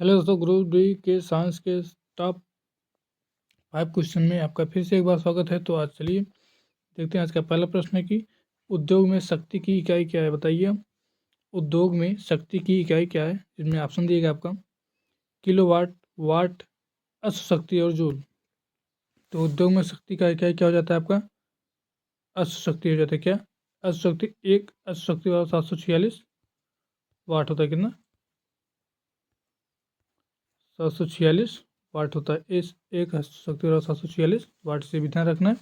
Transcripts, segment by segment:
Hello दोस्तों, group D के science के टॉप 5 क्वेश्चन में आपका फिर से एक बार स्वागत है। तो आज चलिए देखते हैं। आज का पहला प्रश्न है कि उद्योग में शक्ति की इकाई क्या है, बताइए। उद्योग में शक्ति की इकाई क्या है, इसमें ऑप्शन दिएगा आपका किलोवाट, वाट, अश्व शक्ति और जूल। तो उद्योग में शक्ति का इकाई क्या हो जाता है आपका, अश्व शक्ति हो जाता है। क्या अश्व शक्ति, एक अश्व शक्ति वाला 746 वाट होता है। कितना, 746 वाट होता है। इस एक शक्ति वाला 746 वाट से भी ध्यान रखना है।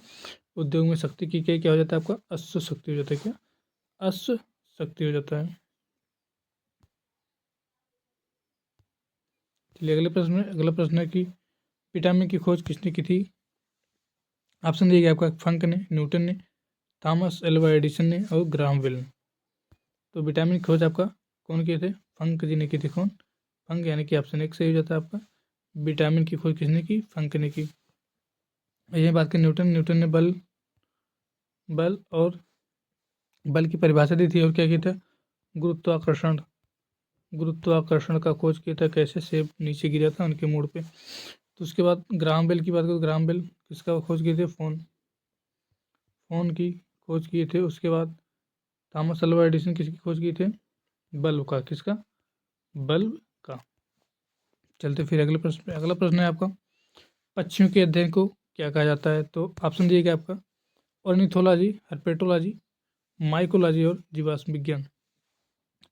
उद्योग में शक्ति की क्या हो जाता है आपका, अश्व शक्ति हो जाता है। क्या अश्व शक्ति हो जाता है। चलिए अगला प्रश्न है कि विटामिन की खोज किसने की थी। ऑप्शन दिया गया आपका फंक ने, न्यूटन ने, थॉमस एल्वा एडिसन ने और ग्राहम बेल ने। तो विटामिन की खोज आपका कौन किए थे, फंक जी ने की थी। कौन, फंक, यानी कि ऑप्शन 1 सही हो जाता है आपका। विटामिन की खोज किसने की, फंक ने की। यही बात करें न्यूटन ने बल और बल की परिभाषा दी थी। और क्या किया था, गुरुत्वाकर्षण का खोज किया था, कैसे सेब नीचे गिरा था उनके मूड पे। तो उसके बाद ग्राहम बेल की बात करें, ग्राहम बेल किसका खोज किए थे, फ़ोन की खोज किए थे। उसके बाद थॉमस अल्वा एडिसन किसकी खोज किए थे, बल्ब का। किसका, बल्ब का। चलते फिर अगले प्रश्न पे। अगला प्रश्न है आपका, पक्षियों के अध्ययन को क्या कहा जाता है। तो ऑप्शन दिए गए आपका ऑर्निथोलॉजी, हर्पेटोलॉजी, माइकोलॉजी और जीवाश्म विज्ञान।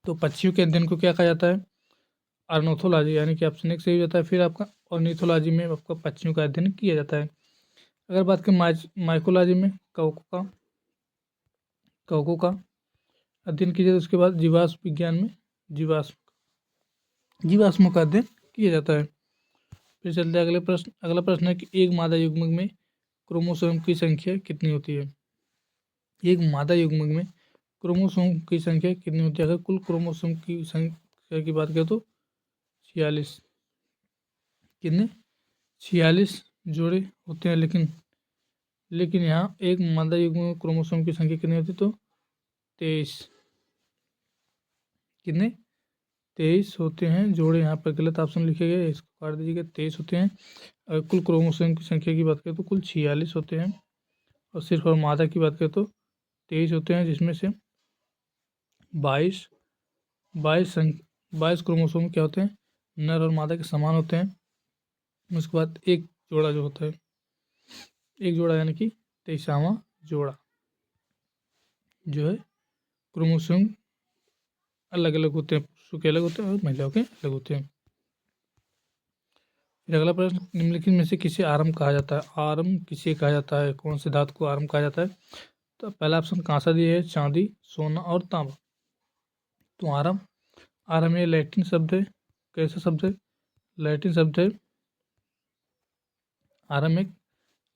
तो पक्षियों के अध्ययन को क्या कहा जाता है, ऑर्निथोलॉजी, यानी कि ऑप्शन 1 सही हो जाता है। फिर आपका ऑर्निथोलॉजी में आपका पक्षियों का अध्ययन किया जाता है। अगर बात करें माइकोलॉजी में कवकों का अध्ययन किया जाता है। उसके बाद जीवाश्म विज्ञान में जीवाश्मों का अध्ययन किया जाता है। फिर चलते हैं अगले प्रश्न। अगला प्रश्न है कि एक मादा युग्मक में क्रोमोसोम की संख्या कितनी होती है। एक मादा युग्मक में क्रोमोसोम की संख्या कितनी होती है। अगर कुल क्रोमोसोम की संख्या की बात करें तो 46, कितने, 46 जोड़े होते हैं। लेकिन यहाँ एक मादा युग्मक में क्रोमोसोम की संख्या कितनी होती है, तो 23, कितने, 23 होते हैं जोड़े। यहाँ पर गलत ऑप्शन लिखे गए, इसको काट दीजिएगा। 23 होते हैं। अगर कुल क्रोमोसोम की संख्या की बात करें तो कुल 46 होते हैं। और सिर्फ और मादा की बात करें तो 23 होते हैं, जिसमें से 22 क्रोमोसोम क्या होते हैं, नर और मादा के समान होते हैं। उसके बाद एक जोड़ा जो होता है, एक जोड़ा यानी कि 23वां जोड़ा जो है, क्रोमोसोम अलग अलग होते हैं, पुरुषों के अलग होते हैं और महिलाओं के अलग होते हैं। फिर अगला प्रश्न, निम्नलिखित में से किसे आरम कहा जाता है। आरम किसे कहा जाता है, कौन से धातु को आरम कहा जाता है। तो पहला ऑप्शन कांसा दिया है, चांदी, सोना और तांबा। तो आरम ये लैटिन शब्द है। कैसा शब्द है, लैटिन शब्द है। आरम एक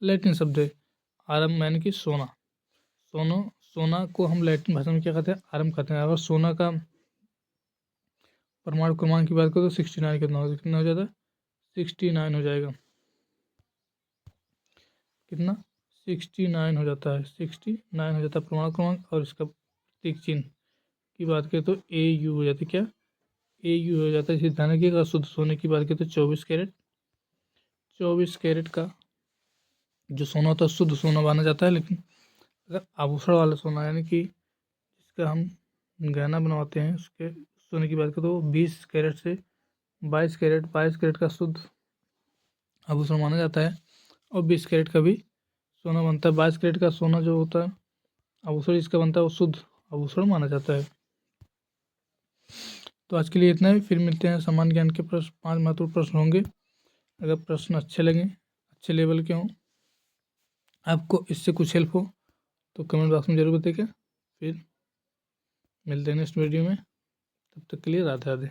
लैटिन शब्द है। आरम यानी कि सोना को हम लैटिन भाषा में क्या कहते हैं, आरम कहते हैं। अगर सोना का परमाणु क्रमांक की बात करें तो 69 कितना हो जाता है, 69 हो जाएगा। कितना, 69 हो जाता है, 69 हो जाता है परमाणु क्रमांक। और इसका प्रतीक चिन्ह की बात करें तो AU हो जाती है। क्या, AU हो जाता है। इसे ध्यान रखिएगा। शुद्ध सोने की बात करें तो 24 कैरेट का जो सोना होता है शुद्ध सोना माना जाता है। लेकिन अगर आभूषण वाला सोना, यानी कि जिसका हम गहना बनवाते हैं, उसके सोने की बात करें तो 20 कैरेट से 22 कैरेट का शुद्ध आभूषण माना जाता है। और 20 कैरेट का भी सोना बनता है। 22 कैरेट का सोना जो होता है आभूषण जिसका बनता है वो शुद्ध आभूषण माना जाता है। तो आज के लिए इतना ही। फिर मिलते हैं। सामान्य ज्ञान के प्रश्न 5 महत्वपूर्ण प्रश्न होंगे। अगर प्रश्न अच्छे लगें, अच्छे लेवल के हों, आपको इससे कुछ हेल्प हो तो कमेंट बॉक्स में जरूर बताइएगा। फिर मिलते हैं नेक्स्ट वीडियो में। तब तक के लिए राधे राधे।